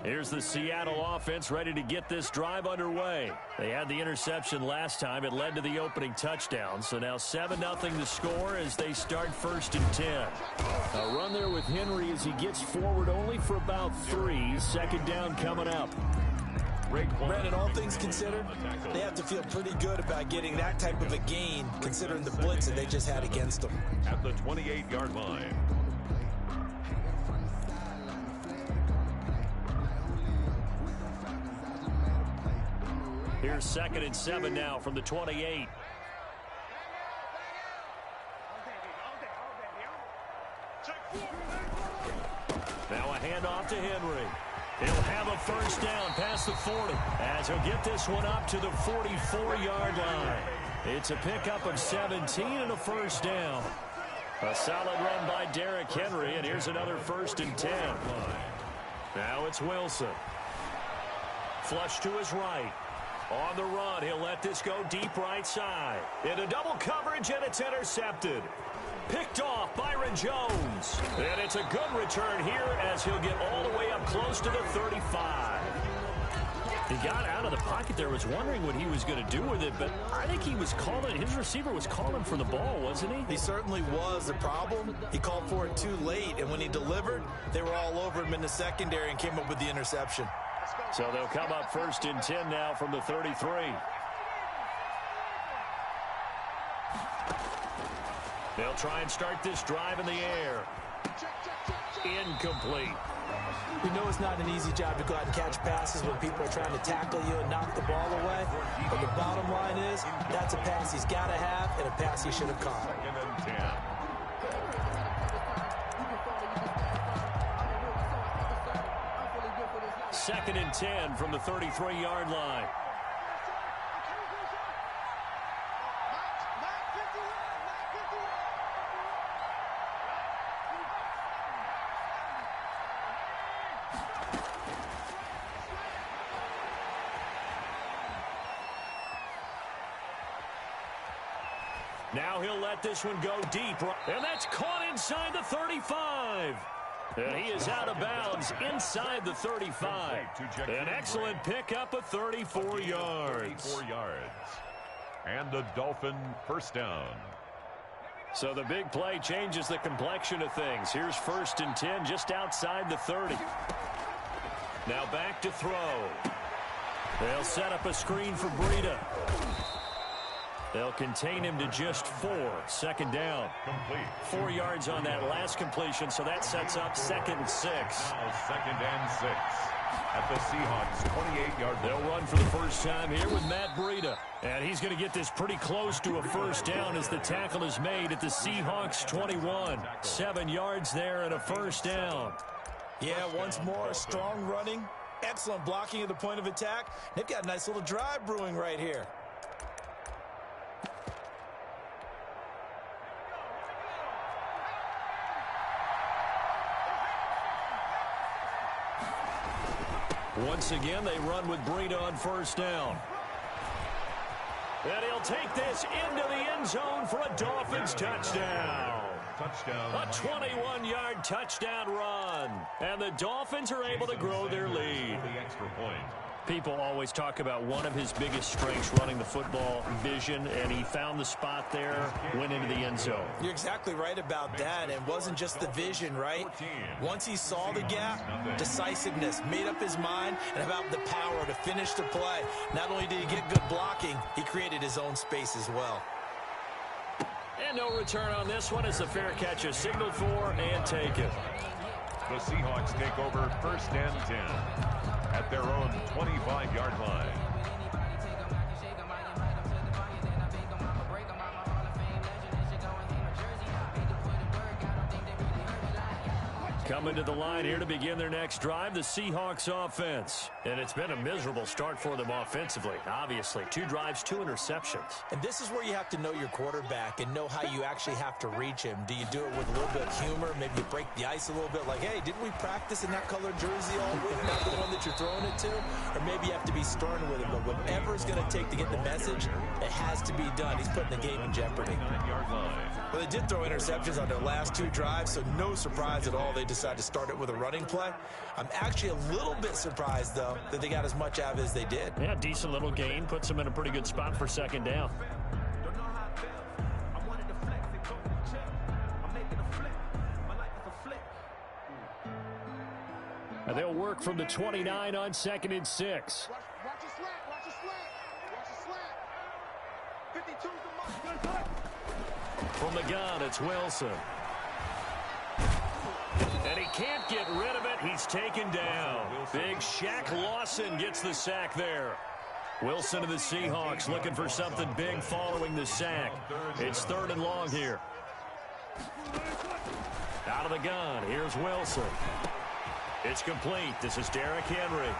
Here's the Seattle offense ready to get this drive underway. They had the interception last time. It led to the opening touchdown. So now 7-0 to score as they start 1st and 10. A run there with Henry as he gets forward only for about 3. 2nd down coming up. Brandon, all things considered, they have to feel pretty good about getting that type of a gain considering the blitz that they just had against them. At the 28-yard line. Here's 2nd and 7 now from the 28. Now a handoff to Henry. He'll have a 1st down past the 40 as he'll get this one up to the 44-yard line. It's a pickup of 17 and a 1st down. A solid run by Derrick Henry, and here's another 1st and 10. Now it's Wilson. Flush to his right. On the run, he'll let this go deep right side. Into double coverage, and it's intercepted. Picked off Byron Jones. And it's a good return here as he'll get all the way up close to the 35. He got out of the pocket there, was wondering what he was going to do with it, but I think he was calling, his receiver was calling for the ball, wasn't he? He certainly was. The problem, he called for it too late, and when he delivered, they were all over him in the secondary and came up with the interception. So they'll come up 1st and 10 now from the 33. They'll try and start this drive in the air. Incomplete. We know it's not an easy job to go out and catch passes when people are trying to tackle you and knock the ball away. But the bottom line is, that's a pass he's got to have and a pass he should have caught. 2nd and 10. 2nd and 10 from the 33-yard line. Now he'll let this one go deep. And that's caught inside the 35. And he is out of bounds inside the 35. An excellent pickup of 34 yards. 34 yards. And the Dolphin 1st down. So the big play changes the complexion of things. Here's 1st and 10 just outside the 30. Now back to throw. They'll set up a screen for Breida. They'll contain him to just 4. 2nd down. Complete. 4 yards on that last completion, so that sets up 2nd and 6. Now 2nd and 6. At the Seahawks 28-yard line. They'll run for the first time here with Matt Breida. And he's going to get this pretty close to a 1st down as the tackle is made at the Seahawks 21. 7 yards there and a 1st down. Yeah, once more, strong running. Excellent blocking at the point of attack. They've got a nice little drive brewing right here. Once again, they run with Breida on 1st down. And he'll take this into the end zone for a Dolphins touchdown. Touchdown. A 21-yard touchdown run. And the Dolphins are able to grow their lead. The extra point. People always talk about one of his biggest strengths running the football, vision, and he found the spot there, went into the end zone. You're exactly right about that, and it wasn't just the vision, right? Once he saw the gap, decisiveness, made up his mind, and about the power to finish the play. Not only did he get good blocking, he created his own space as well. And no return on this one as the fair catch is signaled for and taken. The Seahawks take over 1st and 10 at their own 25-yard line. Coming to the line here to begin their next drive, the Seahawks offense. And it's been a miserable start for them offensively, obviously. 2 drives, 2 interceptions. And this is where you have to know your quarterback and know how you actually have to reach him. Do you do it with a little bit of humor? Maybe you break the ice a little bit like, hey, didn't we practice in that colored jersey all week, not the one that you're throwing it to? Or maybe you have to be stern with him. But whatever it's going to take to get the message, it has to be done. He's putting the game in jeopardy. Yard line. Well, they did throw interceptions on their last 2 drives, so no surprise at all. They decided decide to start it with a running play. I'm actually a little bit surprised, though, that they got as much out of it as they did. Yeah, decent little gain. Puts them in a pretty good spot for second down. And they'll work from the 29 on 2nd and 6. Watch your slant. Watch your slant. Watch your slant. 52's the mark. From the gun, it's Wilson. And he can't get rid of it. He's taken down. Big Shaq Lawson gets the sack there. Wilson of the Seahawks looking for something big following the sack. It's 3rd and long here. Out of the gun, here's Wilson. It's complete. This is Derrick Henry.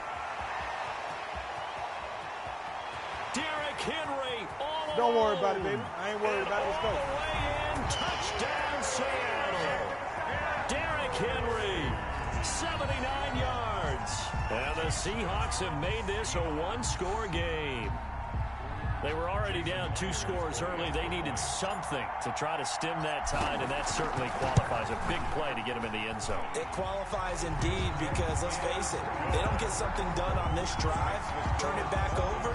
Derrick Henry all alone. Don't worry about it, baby. I ain't worried about it. Let's go. All the way in. Touchdown, Seattle. Derrick Henry, 79 yards. And the Seahawks have made this a one-score game. They were already down 2 scores early. They needed something to try to stem that tide, and that certainly qualifies. A big play to get them in the end zone. It qualifies indeed because, let's face it, they don't get something done on this drive, turn it back over,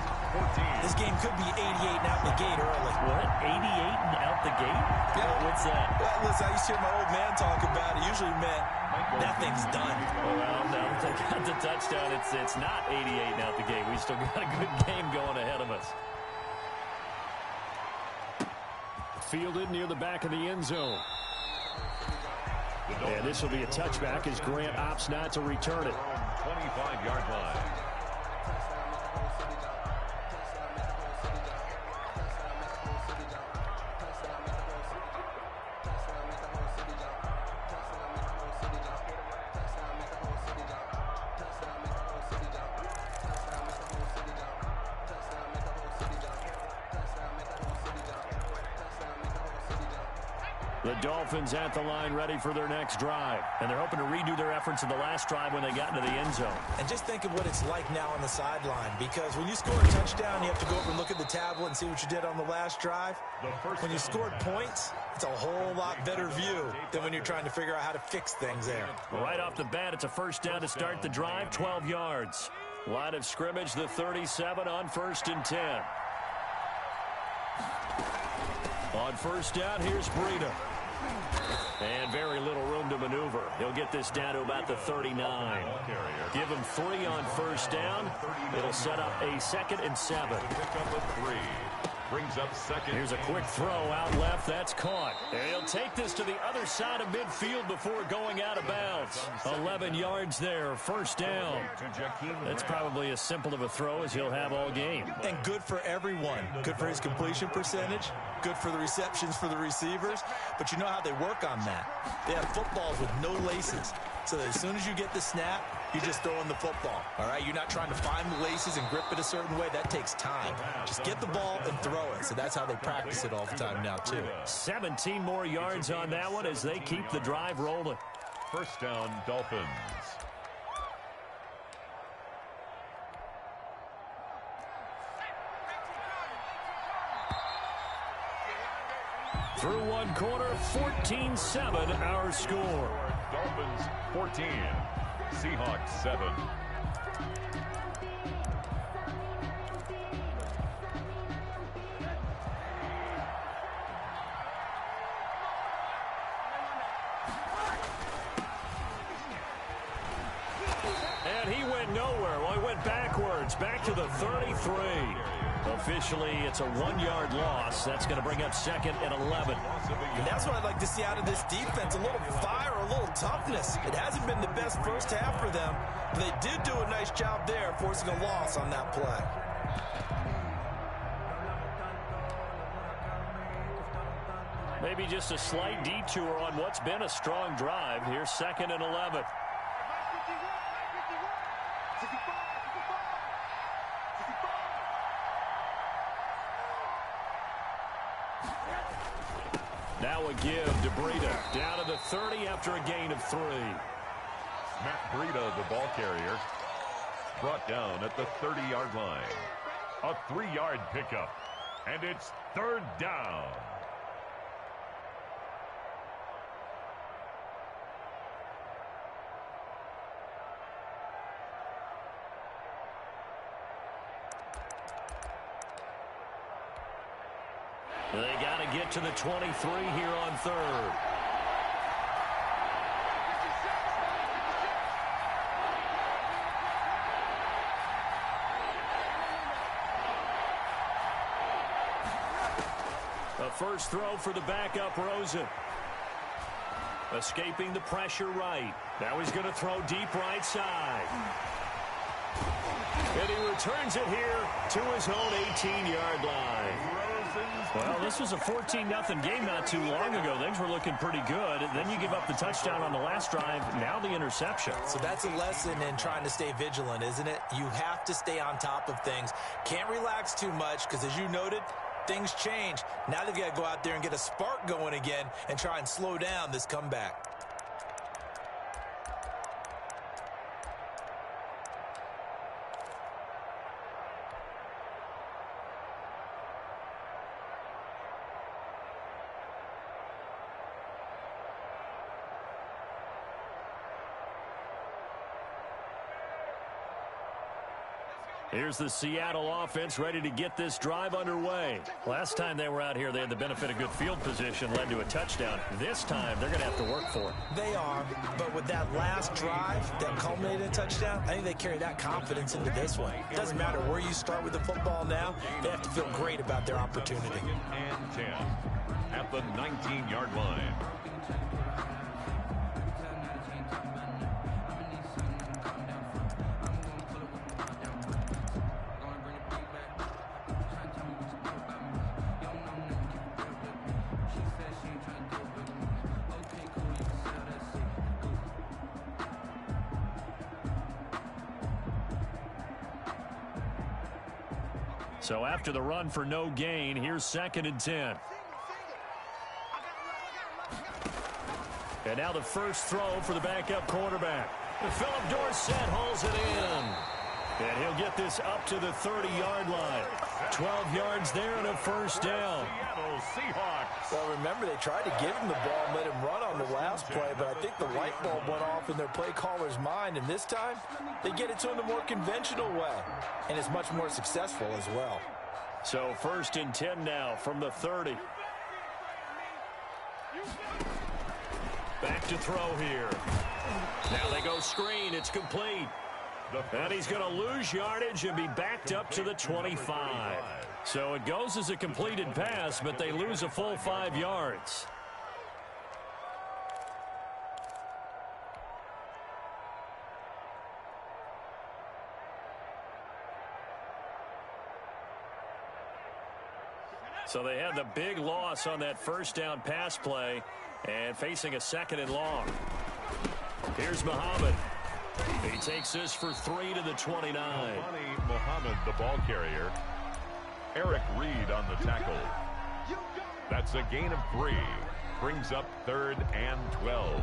this game could be 88 and out the gate early. What? 88 and out the gate? Yeah. What's that? Well, listen, I used to hear my old man talk about it. Usually meant that thing's done. Well, now that they got the touchdown, it's not 88 and out the gate. We still got a good game going ahead of us. Fielded near the back of the end zone. And this will be a touchback as Grant opts not to return it. 25-yard line. The Dolphins at the line ready for their next drive. And they're hoping to redo their efforts in the last drive when they got into the end zone. And just think of what it's like now on the sideline, because when you score a touchdown, you have to go over and look at the tablet and see what you did on the last drive. When you scored points, it's a whole lot better view than when you're trying to figure out how to fix things there. Right off the bat, it's a first down to start the drive, 12 yards. Line of scrimmage, the 37 on 1st and 10. On first down, here's Breida. And very little room to maneuver. He'll get this down to about the 39. Give him 3 on first down. It'll set up a 2nd and 7. Pick up a 3. Brings up 2nd. Here's a quick throw out left. That's caught. And he'll take this to the other side of midfield before going out of bounds. 11 yards there. First down. That's probably as simple of a throw as he'll have all game. And good for everyone. Good for his completion percentage. Good for the receptions for the receivers. But you know how they work on that. They have footballs with no laces. So that as soon as you get the snap, you're just throwing the football. All right? You're not trying to find the laces and grip it a certain way. That takes time. Just get the ball and throw it. So that's how they practice it all the time now, too. 17 more yards on that one as they keep the drive rolling. First down, Dolphins. Through one quarter, 14-7 our score. Dolphins 14. Seahawks 7. And he went nowhere. Well, he went backwards, back to the 33. Officially, it's a 1-yard loss. That's going to bring up 2nd and 11. And that's what I'd like to see out of this defense. A little fire, a little toughness. It hasn't been the best first half for them, but they did do a nice job there, forcing a loss on that play. Maybe just a slight detour on what's been a strong drive. Here's 2nd and 11. Now a give to Breida. Down to the 30 after a gain of 3. Matt Breida, the ball carrier, brought down at the 30-yard line. A 3-yard pickup, and it's 3rd down. They got to get to the 23 here on third. A first throw for the backup Rosen. Escaping the pressure right. Now he's going to throw deep right side. And he returns it here to his own 18-yard line. Well, this was a 14-0 game not too long ago. Things were looking pretty good. Then you give up the touchdown on the last drive. Now the interception. So that's a lesson in trying to stay vigilant, isn't it? You have to stay on top of things. Can't relax too much because, as you noted, things change. Now they've got to go out there and get a spark going again and try and slow down this comeback. Here's the Seattle offense ready to get this drive underway. Last time they were out here, they had the benefit of good field position, led to a touchdown. This time, they're going to have to work for it. They are, but with that last drive that culminated in a touchdown, I think they carry that confidence into this one. It doesn't matter where you start with the football now. They have to feel great about their opportunity. And 10 at the 19-yard line. So after the run for no gain, here's 2nd and 10. And now the first throw for the backup quarterback. Philip Dorsett hauls it in. And he'll get this up to the 30-yard line. 12 yards there and a first down. Seattle Seahawks. Well, remember, they tried to give him the ball and let him run on the last play, but I think the light bulb went off in their play caller's mind, and this time they get it to him the more conventional way, and it's much more successful as well. So 1st and 10 now from the 30. Back to throw here. Now they go screen. It's complete. And he's going to lose yardage and be backed up to the 25. So it goes as a completed pass, but they lose a full 5 yards. So they had the big loss on that first down pass play and facing a 2nd and long. Here's Muhammad. He takes this for 3 to the 29. Muhammad, the ball carrier. Eric Reed on the tackle. That's a gain of 3. Brings up 3rd and 12.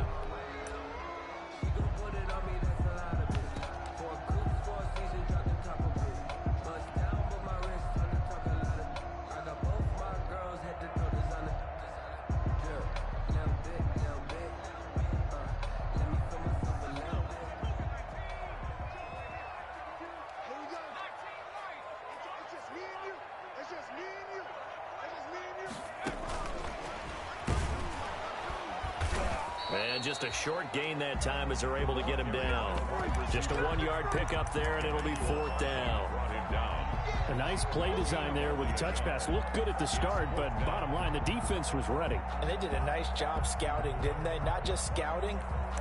And just a short gain that time as they're able to get him down. Just a 1-yard pickup there, and it'll be 4th down. A nice play design there with the touch pass. Looked good at the start, but bottom line, the defense was ready. And they did a nice job scouting, didn't they? Not just scouting,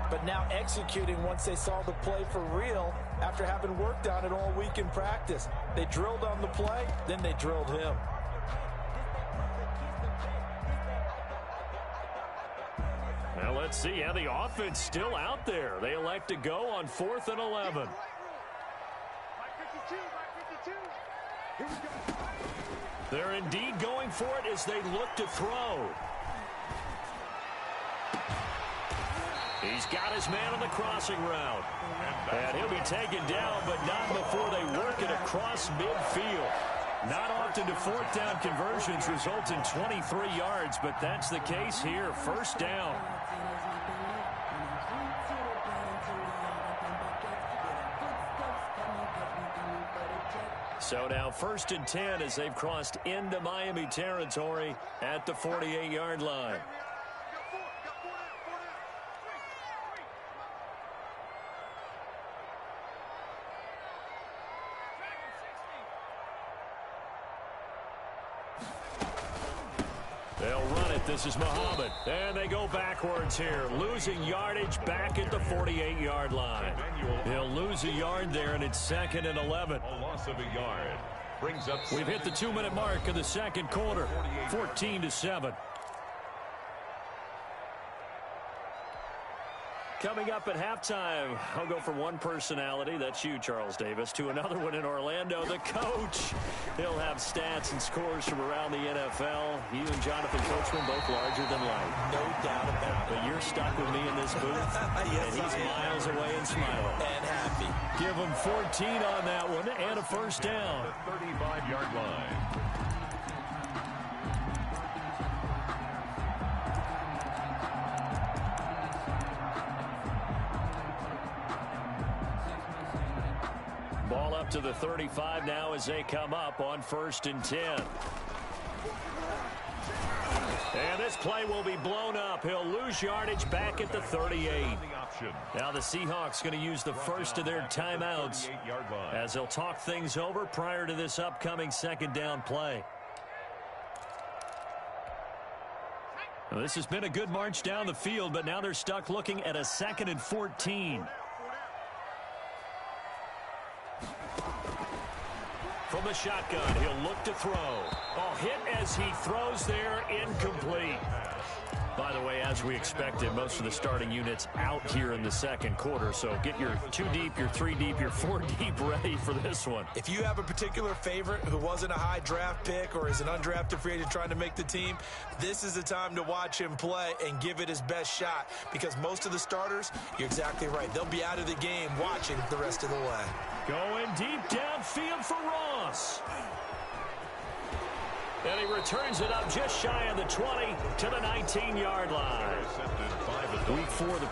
but now executing once they saw the play for real after having worked on it all week in practice. They drilled on the play, then they drilled him. Well, let's see how the offense still out there. They elect to go on 4th and 11. They're indeed going for it as they look to throw. He's got his man on the crossing route. And he'll be taken down, but not before they work it across midfield. Not often do 4th down conversions result in 23 yards, but that's the case here. 1st down. So now 1st and 10 as they've crossed into Miami territory at the 48-yard line. They'll run it. This is Muhammad. And they go backwards here. Losing yardage back at the 48-yard line. They'll lose a yard there, and it's 2nd and 11. A loss of a yard. Brings up. We've hit the 2-minute mark of the second quarter. 14-7. Coming up at halftime, I'll go from one personality, that's you, Charles Davis, to another one in Orlando, the coach. He'll have stats and scores from around the NFL. You and Jonathan Coachman both larger than life. No doubt about it. But you're stuck with me in this booth, yes, and he's miles away and smiling. And happy. Give him 14 on that one and a first down. The 35-yard line. Ball up to the 35 now as they come up on 1st and 10. And this play will be blown up. He'll lose yardage back at the 38. Now the Seahawks going to use the first of their timeouts as they'll talk things over prior to this upcoming 2nd down play. Well, this has been a good march down the field, but now they're stuck looking at a 2nd and 14. From the shotgun, he'll look to throw. Oh, hit as he throws there, incomplete. By the way, as we expected, most of the starting units out here in the second quarter. So get your 2 deep, your 3 deep, your 4 deep ready for this one. If you have a particular favorite who wasn't a high draft pick or is an undrafted free agent trying to make the team, this is the time to watch him play and give it his best shot, because most of the starters, you're exactly right, they'll be out of the game watching the rest of the way. Going deep downfield for Ross. And he returns it up just shy of the 20 to the 19-yard line. Week 4 of the